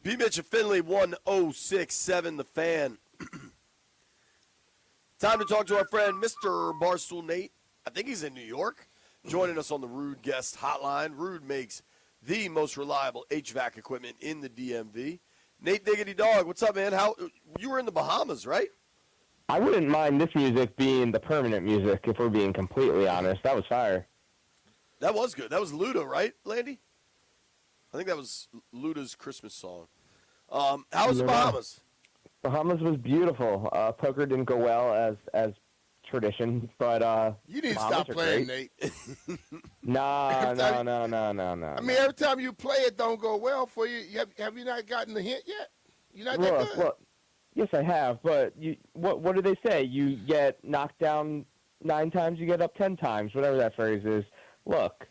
BMitch and Finlay 1067 The Fan. Time to talk to our friend, Mr. Barstool Nate. I think he's in New York. Joining us on the Rude Guest Hotline. Rude makes the most reliable HVAC equipment in the DMV. Nate Diggity Dog, what's up, man? You were in the Bahamas, right? I wouldn't mind this music being the permanent music, if we're being completely honest. That was fire. That was good. That was Luda, right, Landy? I think that was Luda's Christmas song. How was the Bahamas? Bahamas was beautiful. Poker didn't go well as tradition, but you need to stop playing, Nate. No. I mean, every time you play, it don't go well for you. Have you not gotten the hint yet? You're not that good. Look, yes, I have. But what do they say? You get knocked down 9 times, you get up 10 times. Whatever that phrase is. Look.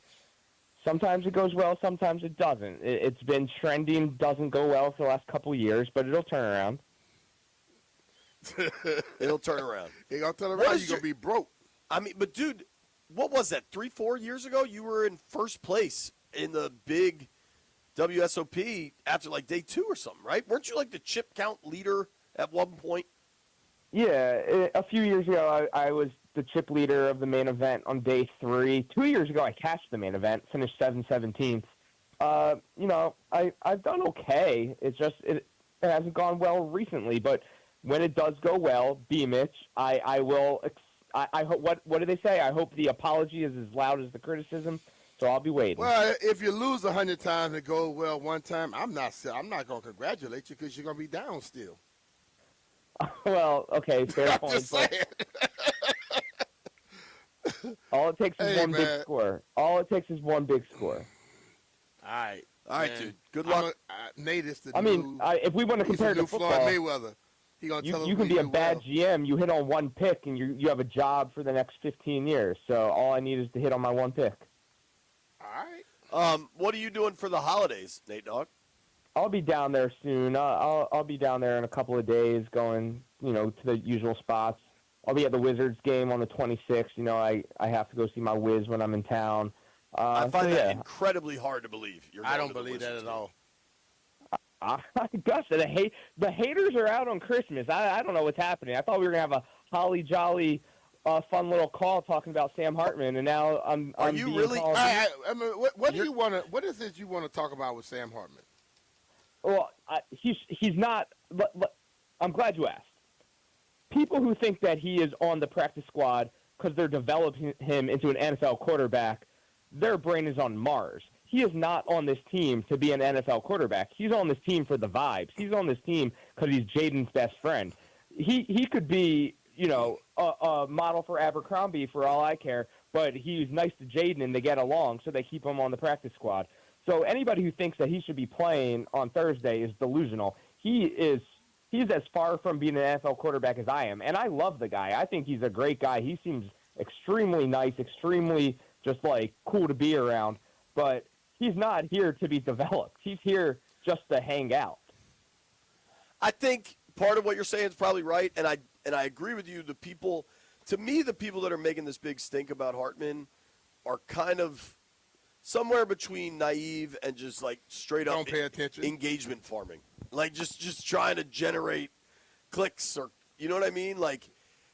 Sometimes it goes well, sometimes it doesn't. It's been trending, doesn't go well for the last couple of years, but it'll turn around. It'll turn around. You're going to turn around, you're going to be broke. I mean, but dude, what was that, 3-4 years ago? You were in first place in the big WSOP after like day 2 or something, right? Weren't you like the chip count leader at one point? Yeah, a few years ago I was the chip leader of the main event on day 3. 2 years ago I cashed the main event, finished 7/17. I've done okay. It's just it hasn't gone well recently, but when it does go well, BMitch, I will. I hope. What do they say? I hope the apology is as loud as the criticism. So I'll be waiting. Well, if you lose 100 times and go well one time, I'm not going to congratulate you because you're going to be down still. Well, okay, fair point. Just saying. All it takes is one big score. All it takes is one big score. All right, dude. Good luck. Nate is the if we want to compare to football, Floyd Mayweather. You can be a bad GM. You hit on one pick, and you have a job for the next 15 years. So all I need is to hit on my one pick. All right. What are you doing for the holidays, Nate Dogg? I'll be down there soon. I'll be down there in a couple of days, going to the usual spots. I'll be at the Wizards game on the 26th. I have to go see my Wiz when I'm in town. I find that incredibly hard to believe. I don't believe that at all. Gosh, the haters are out on Christmas. I don't know what's happening. I thought we were gonna have a holly jolly, fun little call talking about Sam Hartman, and now I'm. Are you really? I mean, what do you want to? What is it you want to talk about with Sam Hartman? Well, he's not. But I'm glad you asked. People who think that he is on the practice squad because they're developing him into an NFL quarterback, their brain is on Mars. He is not on this team to be an NFL quarterback. He's on this team for the vibes. He's on this team because he's Jaden's best friend. He could be, a model for Abercrombie for all I care, but he's nice to Jaden and they get along, so they keep him on the practice squad. So anybody who thinks that he should be playing on Thursday is delusional. He's as far from being an NFL quarterback as I am, and I love the guy. I think he's a great guy. He seems extremely nice, extremely just cool to be around, but he's not here to be developed. He's here just to hang out. I think part of what you're saying is probably right, and I agree with you. The people that are making this big stink about Hartman are kind of somewhere between naive and just straight up don't pay attention engagement farming, just trying to generate clicks, or you know what I mean.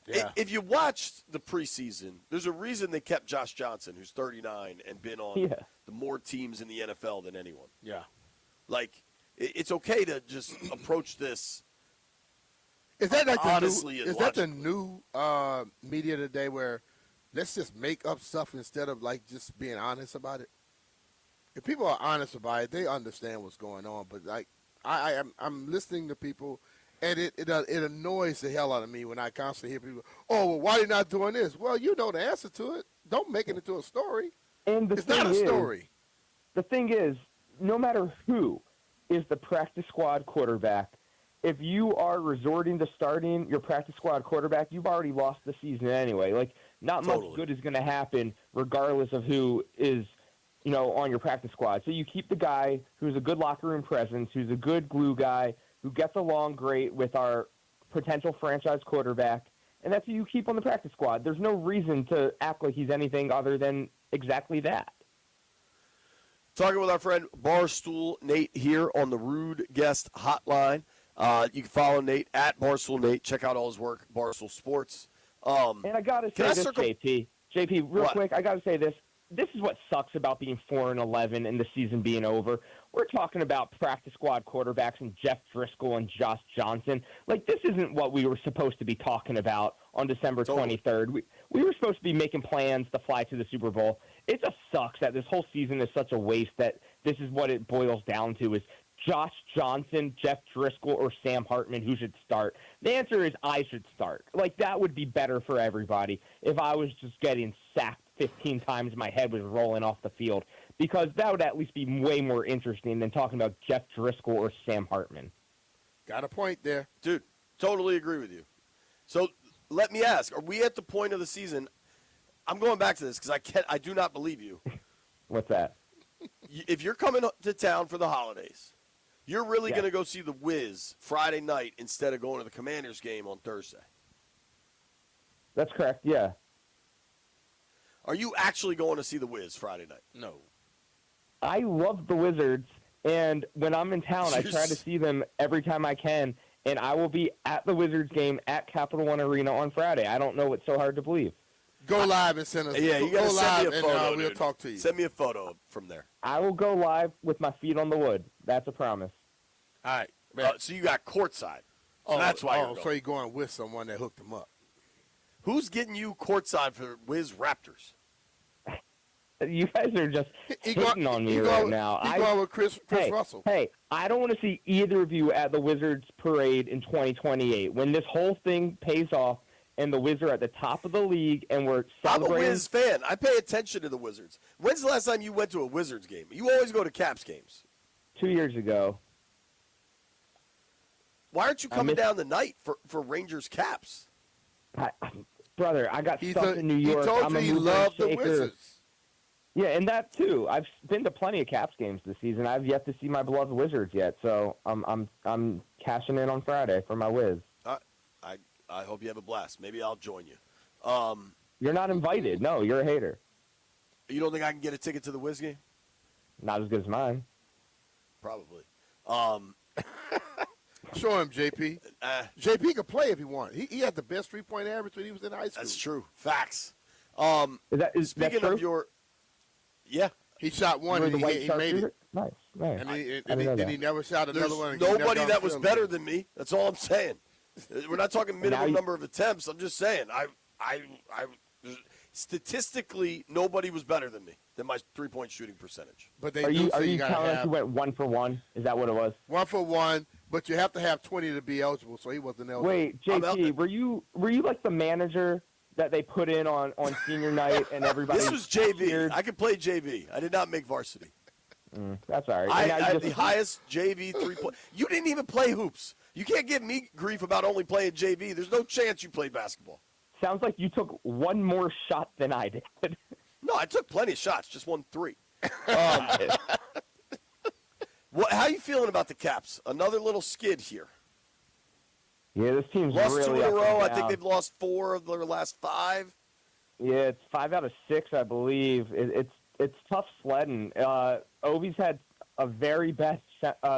If you watched the preseason, there's a reason they kept Josh Johnson, who's 39 and been on the more teams in the NFL than anyone. Yeah, it's okay to just approach this. Is that honestly? Is that the new media today, where let's just make up stuff instead of just being honest about it? If people are honest about it, they understand what's going on. But I'm listening to people, and it annoys the hell out of me when I constantly hear people, "Oh, well, why are you not doing this?" Well, you know the answer to it. Don't make it into a story. And it's not a story. The thing is, no matter who is the practice squad quarterback, if you are resorting to starting your practice squad quarterback, you've already lost the season anyway. Not much good is going to happen regardless of who is, on your practice squad. So you keep the guy who's a good locker room presence, who's a good glue guy, who gets along great with our potential franchise quarterback, and that's who you keep on the practice squad. There's no reason to act like he's anything other than exactly that. Talking with our friend Barstool Nate here on the Rude Guest Hotline. You can follow Nate at Barstool Nate. Check out all his work, Barstool Sports. And I got to say this, JP. JP, real quick, I got to say this. This is what sucks about being 4-11 and the season being over. We're talking about practice squad quarterbacks and Jeff Driscoll and Josh Johnson. Like, this isn't what we were supposed to be talking about on December 23rd. We were supposed to be making plans to fly to the Super Bowl. It just sucks that this whole season is such a waste that this is what it boils down to is Josh Johnson, Jeff Driscoll, or Sam Hartman, who should start? The answer is I should start. Like, that would be better for everybody if I was just getting sacked 15 times my head was rolling off the field, because that would at least be way more interesting than talking about Jeff Driscoll or Sam Hartman. Got a point there. Dude, totally agree with you. So let me ask, are we at the point of the season? I'm going back to this because I do not believe you. What's that? If you're coming to town for the holidays, you're really going to go see the Wiz Friday night instead of going to the Commanders game on Thursday. That's correct, yeah. Are you actually going to see the Wiz Friday night? No. I love the Wizards, and when I'm in town, I try to see them every time I can, and I will be at the Wizards game at Capital One Arena on Friday. I don't know what's so hard to believe. Go live and send us. Yeah, you got to send me a photo, and we'll talk to you. Send me a photo from there. I will go live with my feet on the wood. That's a promise. All right. So you got courtside. So that's why you're going. So you're going with someone that hooked him up. Who's getting you courtside for Wiz Raptors? You guys are just hitting on me right now. He's going with Chris Russell. Hey, I don't want to see either of you at the Wizards parade in 2028. When this whole thing pays off and the Wizards are at the top of the league and we're celebrating. I'm a Wiz fan. I pay attention to the Wizards. When's the last time you went to a Wizards game? You always go to Caps games. 2 years ago. Why aren't you coming down tonight for Rangers Caps? Brother, I got stuck in New York. He told you he loved the Wizards. Yeah, and that too. I've been to plenty of Caps games this season. I've yet to see my beloved Wizards yet, so I'm cashing in on Friday for my Wiz. I hope you have a blast. Maybe I'll join you. You're not invited. No, you're a hater. You don't think I can get a ticket to the Wiz game? Not as good as mine. Probably. Show him, JP. JP could play if he wanted. He had the best 3-point average when he was in high school. That's true. Facts. Is speaking that of your, yeah, he shot one and he made it. Nice. And he never shot another one. Nobody that was better than me. That's all I'm saying. We're not talking minimum number of attempts. I'm just saying I statistically nobody was better than me than my 3-point shooting percentage. But they are you telling us you went 1 for 1? Is that what it was? 1 for 1, but you have to have 20 to be eligible. So he wasn't eligible. Wait, JP, were you like the manager that they put in on senior night and everybody? This was JV. I could play JV. I did not make varsity. That's all right. I had the highest JV 3-point. You didn't even play hoops. You can't give me grief about only playing JV. There's no chance you played basketball. Sounds like you took one more shot than I did. No, I took plenty of shots, just won 3. How are you feeling about the Caps? Another little skid here. Yeah, this team's lost really 2 in a row. I down. think they've lost 4 of their last 5. Yeah, it's 5 out of 6, I believe. It's tough sledding. Ovi's had a very best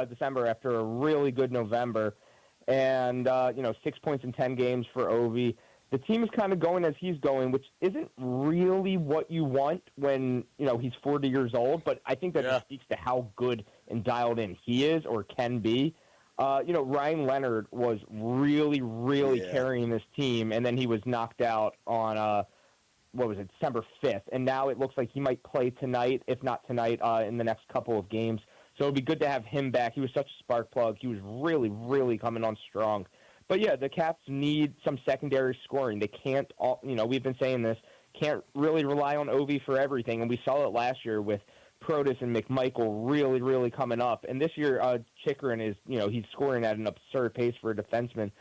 December after a really good November, and 6 points in 10 games for Ovi. The team is kind of going as he's going, which isn't really what you want when he's 40 years old. But I think that just speaks to how good and dialed in he is or can be. Ryan Leonard was really, really carrying this team, and then he was knocked out on December 5th, and now it looks like he might play tonight, if not tonight, in the next couple of games. So it'd be good to have him back. He was such a spark plug. He was really, really coming on strong. But yeah, the Caps need some secondary scoring. They can't, we've been saying this, can't really rely on Ovi for everything, and we saw it last year with Protas and McMichael really, really coming up. And this year, Chikrin is, he's scoring at an absurd pace for a defenseman.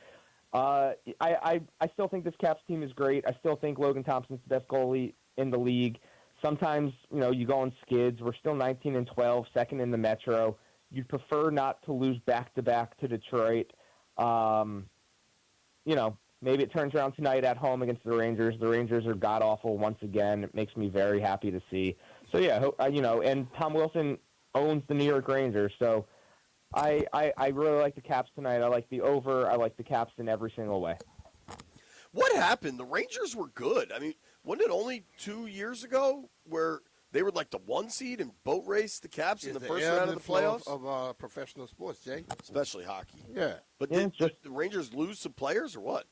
I still think this Caps team is great. I still think Logan Thompson's the best goalie in the league. Sometimes, you go on skids. We're still 19-12, second in the Metro. You'd prefer not to lose back-to-back to Detroit. Maybe it turns around tonight at home against the Rangers. The Rangers are god-awful once again. It makes me very happy to see. So, yeah, and Tom Wilson owns the New York Rangers. So I really like the Caps tonight. I like the over. I like the Caps in every single way. What happened? The Rangers were good. I mean, wasn't it only 2 years ago where they were like the 1 seed and boat raced the Caps in the first round of the playoffs? Of professional sports, Jay. Especially hockey. Yeah. But did the Rangers lose some players or what?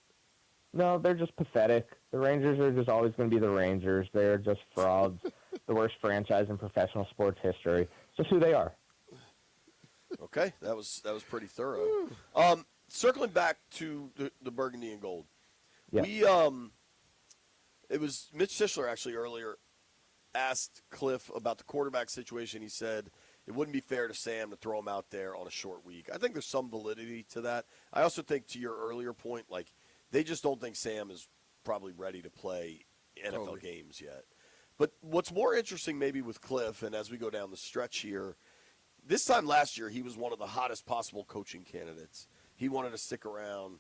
No, they're just pathetic. The Rangers are just always going to be the Rangers. They're just frauds, the worst franchise in professional sports history. It's just who they are. Okay, that was pretty thorough. Circling back to the Burgundy and Gold. Yeah. It was Mitch Tischler actually earlier asked Cliff about the quarterback situation. He said it wouldn't be fair to Sam to throw him out there on a short week. I think there's some validity to that. I also think, to your earlier point, like, they just don't think Sam is probably ready to play NFL games yet. But what's more interesting maybe with Cliff, and as we go down the stretch here, this time last year he was one of the hottest possible coaching candidates. He wanted to stick around.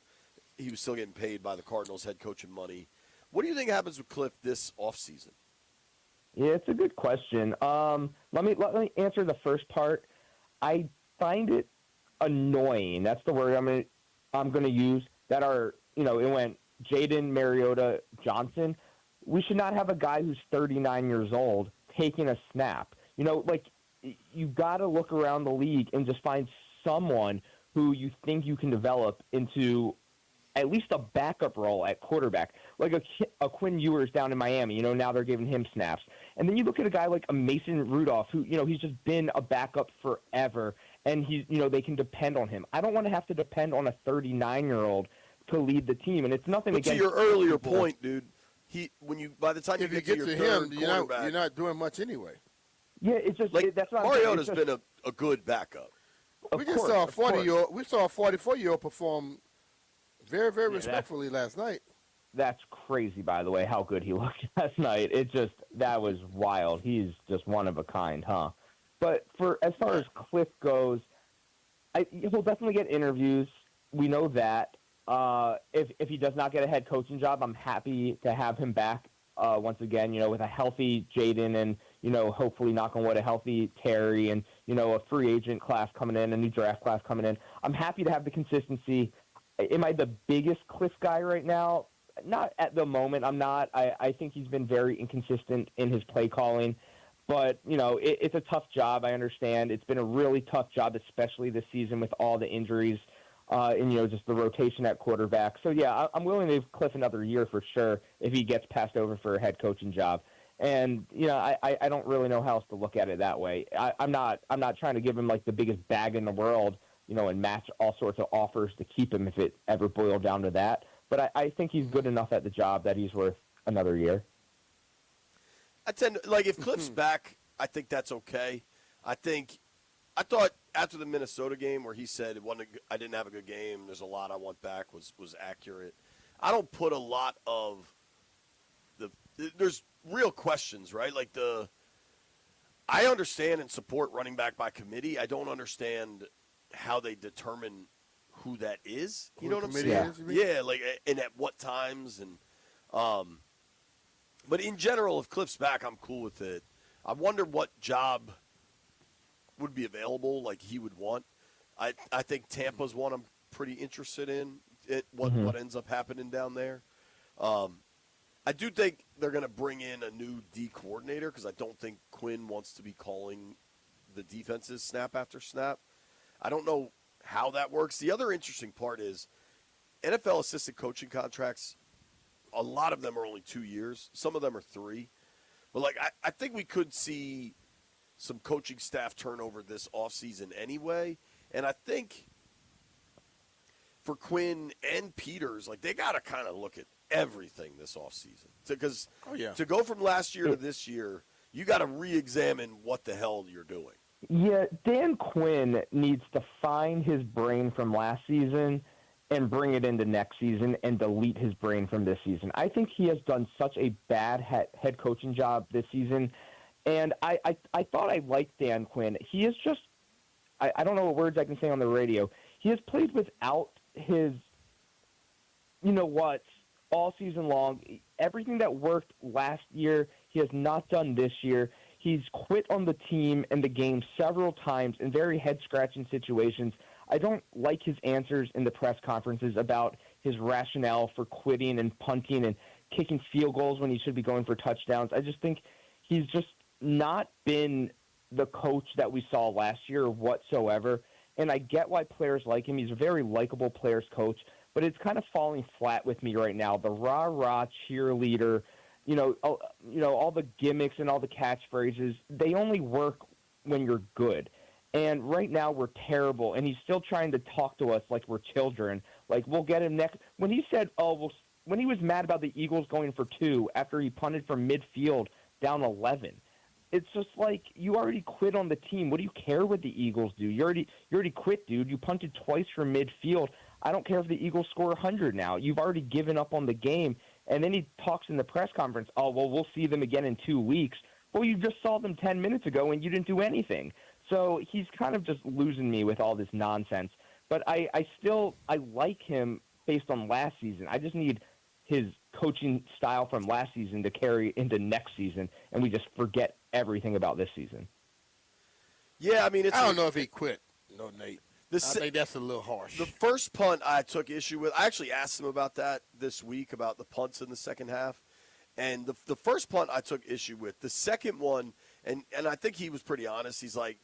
He was still getting paid by the Cardinals head coaching money. What do you think happens with Cliff this offseason? Yeah, it's a good question. Let me answer the first part. I find it annoying. That's the word I'm gonna use. That it went Jaden, Mariota, Johnson. We should not have a guy who's 39 years old taking a snap. You got to look around the league and just find someone who you think you can develop into at least a backup role at quarterback, like a Quinn Ewers down in Miami. Now they're giving him snaps. And then you look at a guy like a Mason Rudolph, who, he's just been a backup forever, and they can depend on him. I don't want to have to depend on a 39-year-old to lead the team, and it's nothing against. To your earlier point, dude, by the time you get to your him, third you're not doing much anyway. Yeah, it's just that's what Mariota's been a good backup. We saw a 40-year-old. We saw a 44-year-old perform very, very respectfully last night. That's crazy, by the way, how good he looked last night. That was wild. He's just one of a kind, huh? But as far as Cliff goes, he'll definitely get interviews. We know that. If he does not get a head coaching job, I'm happy to have him back once again, with a healthy Jaden and, hopefully, knock on wood, a healthy Terry and, a free agent class coming in, a new draft class coming in. I'm happy to have the consistency. Am I the biggest Cliff guy right now? Not at the moment. I'm not. I think he's been very inconsistent in his play calling. But, it's a tough job. I understand. It's been a really tough job, especially this season with all the injuries and, just the rotation at quarterback. So, yeah, I'm willing to give Cliff another year for sure if he gets passed over for a head coaching job. And, I don't really know how else to look at it that way. I'm not trying to give him, like, the biggest bag in the world, and match all sorts of offers to keep him if it ever boiled down to that. But I think he's good enough at the job that he's worth another year. If Cliff's back, I think that's okay. I thought after the Minnesota game where he said I didn't have a good game, there's a lot I want back, was accurate. I don't put a lot of there's real questions, right? I understand and support running back by committee. I don't understand how they determine who that is. You know what I'm saying? Yeah, and at what times and but in general, if Cliff's back, I'm cool with it. I wonder what job would be available, he would want. I think Tampa's one I'm pretty interested in. What ends up happening down there. I do think they're going to bring in a new D coordinator because I don't think Quinn wants to be calling the defenses snap after snap. I don't know how that works. The other interesting part is NFL assistant coaching contracts, a lot of them are only 2 years. Some of them are 3. But, I think we could see some coaching staff turnover this offseason anyway. And I think for Quinn and Peters, they got to kind of look at everything this offseason. Because to go from last year to this year, you got to re-examine what the hell you're doing. Yeah, Dan Quinn needs to find his brain from last season and bring it into next season and delete his brain from this season. I think he has done such a bad head coaching job this season, and I thought I liked Dan Quinn. He is just – I don't know what words I can say on the radio. He has played without his – all season long. Everything that worked last year, he has not done this year. He's quit on the team and the game several times in very head-scratching situations. I don't like his answers in the press conferences about his rationale for quitting and punting and kicking field goals when he should be going for touchdowns. I just think he's just not been the coach that we saw last year whatsoever. And I get why players like him. He's a very likable players coach, but it's kind of falling flat with me right now. The rah-rah cheerleader, all the gimmicks and all the catchphrases, they only work when you're good. And right now we're terrible, and he's still trying to talk to us like we're children. Like, we'll get him next. When he said, when he was mad about the Eagles going for 2 after he punted from midfield down 11, it's just like, you already quit on the team. What do you care what the Eagles do? You already quit, dude. You punted twice from midfield. I don't care if the Eagles score 100 now. You've already given up on the game. And then he talks in the press conference, we'll see them again in 2 weeks. Well, you just saw them 10 minutes ago, and you didn't do anything. So he's kind of just losing me with all this nonsense. But I like him based on last season. I just need his coaching style from last season to carry into next season, and we just forget everything about this season. Yeah, I mean, I don't know if he quit. No, Nate. I think that's a little harsh. The first punt I took issue with, I actually asked him about that this week, about the punts in the second half. And the first punt I took issue with. The second one, and I think he was pretty honest. He's like,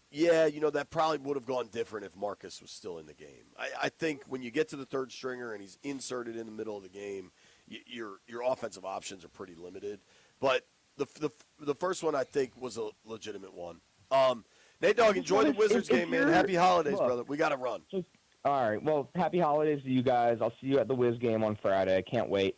yeah, that probably would have gone different if Marcus was still in the game. I think when you get to the third stringer and he's inserted in the middle of the game, your offensive options are pretty limited. But the first one I think was a legitimate one. Nate Dogg, enjoy the Wizards game, man. Happy holidays, brother. We got to run. All right. Well, happy holidays to you guys. I'll see you at the Wiz game on Friday. I can't wait.